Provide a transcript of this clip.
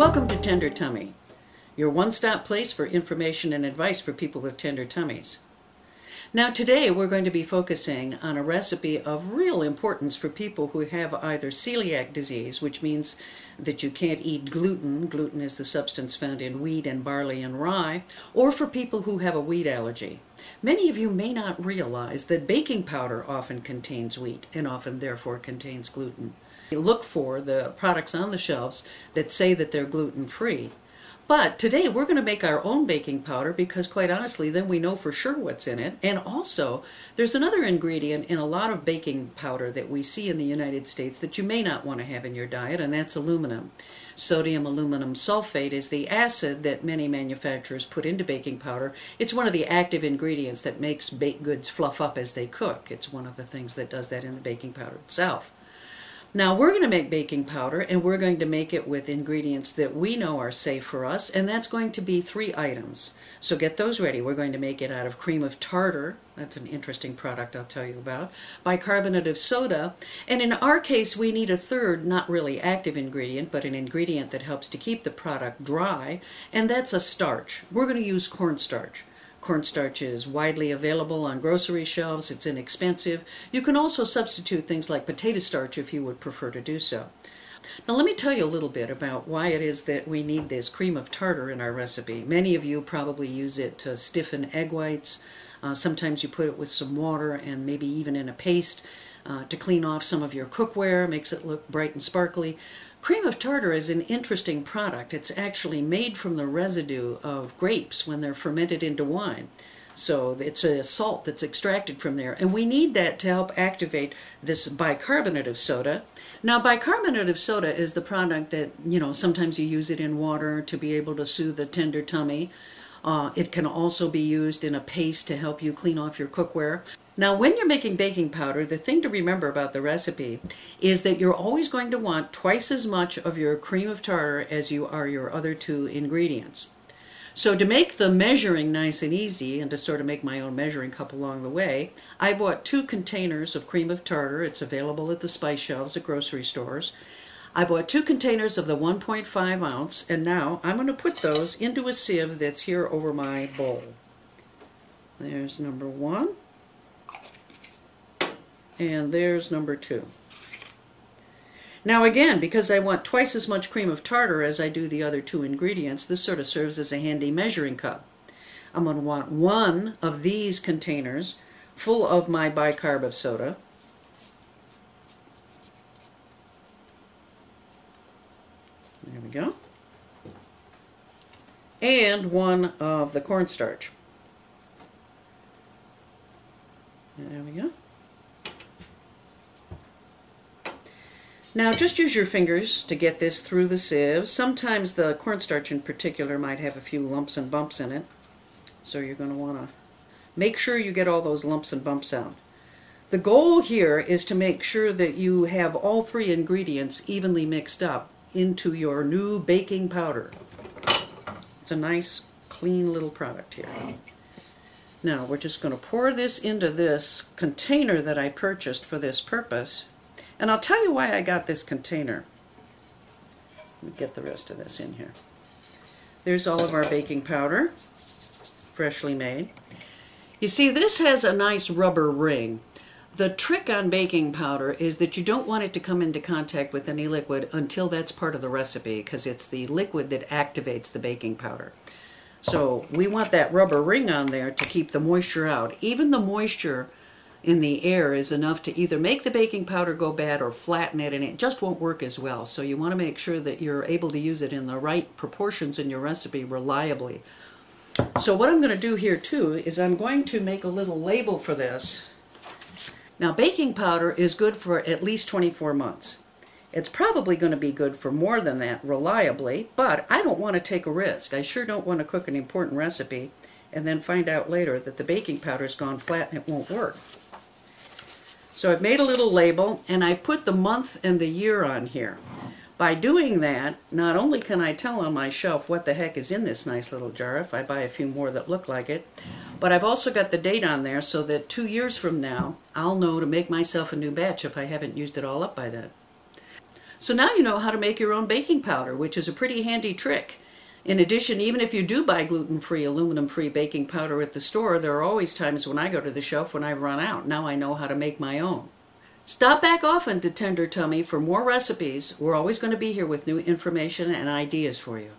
Welcome to Tender Tummy, your one-stop place for information and advice for people with tender tummies. Now today we're going to be focusing on a recipe of real importance for people who have either celiac disease, which means that you can't eat gluten. Gluten is the substance found in wheat and barley and rye, or for people who have a wheat allergy. Many of you may not realize that baking powder often contains wheat and often therefore contains gluten. Look for the products on the shelves that say that they're gluten-free. But today we're going to make our own baking powder because quite honestly then we know for sure what's in it. And also there's another ingredient in a lot of baking powder that we see in the United States that you may not want to have in your diet, and that's aluminum. Sodium aluminum sulfate is the acid that many manufacturers put into baking powder. It's one of the active ingredients that makes baked goods fluff up as they cook. It's one of the things that does that in the baking powder itself. Now we're going to make baking powder, and we're going to make it with ingredients that we know are safe for us, and that's going to be 3 items. So get those ready. We're going to make it out of cream of tartar. That's an interesting product I'll tell you about. Bicarbonate of soda, and in our case we need a third, not really active ingredient, but an ingredient that helps to keep the product dry, and that's a starch. We're going to use cornstarch. Cornstarch is widely available on grocery shelves. It's inexpensive. You can also substitute things like potato starch if you would prefer to do so. Now let me tell you a little bit about why it is that we need this cream of tartar in our recipe. Many of you probably use it to stiffen egg whites. Sometimes you put it with some water and maybe even in a paste to clean off some of your cookware, makes it look bright and sparkly. Cream of tartar is an interesting product. It's actually made from the residue of grapes when they're fermented into wine. So it's a salt that's extracted from there, and we need that to help activate this bicarbonate of soda. Now bicarbonate of soda is the product that, sometimes you use it in water to be able to soothe a tender tummy. It can also be used in a paste to help you clean off your cookware. Now when you're making baking powder, the thing to remember about the recipe is that you're always going to want twice as much of your cream of tartar as you are your other 2 ingredients. So to make the measuring nice and easy, and to sort of make my own measuring cup along the way, I bought 2 containers of cream of tartar. It's available at the spice shelves at grocery stores. I bought 2 containers of the 1.5 ounce, and now I'm going to put those into a sieve that's here over my bowl. There's number 1. And there's number 2. Now again, because I want twice as much cream of tartar as I do the other 2 ingredients, this sort of serves as a handy measuring cup. I'm going to want 1 of these containers full of my bicarb of soda. There we go. And 1 of the cornstarch. There we go. Now just use your fingers to get this through the sieve. Sometimes the cornstarch in particular might have a few lumps and bumps in it. So you're going to want to make sure you get all those lumps and bumps out. The goal here is to make sure that you have all 3 ingredients evenly mixed up into your new baking powder. It's a nice clean little product here. Now we're just going to pour this into this container that I purchased for this purpose. And I'll tell you why I got this container. Let me get the rest of this in here. There's all of our baking powder, freshly made. You see, this has a nice rubber ring. The trick on baking powder is that you don't want it to come into contact with any liquid until that's part of the recipe, because it's the liquid that activates the baking powder. So we want that rubber ring on there to keep the moisture out. Even the moisture in the air is enough to either make the baking powder go bad or flatten it, and it just won't work as well. So you want to make sure that you're able to use it in the right proportions in your recipe reliably. So what I'm going to do here too is I'm going to make a little label for this. Now baking powder is good for at least 24 months. It's probably going to be good for more than that reliably, but I don't want to take a risk. I sure don't want to cook an important recipe and then find out later that the baking powder's gone flat and it won't work. So I've made a little label, and I put the month and the year on here. By doing that, not only can I tell on my shelf what the heck is in this nice little jar if I buy a few more that look like it, but I've also got the date on there so that 2 years from now, I'll know to make myself a new batch if I haven't used it all up by then. So now you know how to make your own baking powder, which is a pretty handy trick. In addition, even if you do buy gluten-free, aluminum-free baking powder at the store, there are always times when I go to the shelf when I've run out. Now I know how to make my own. Stop back often to Tender Tummy for more recipes. We're always going to be here with new information and ideas for you.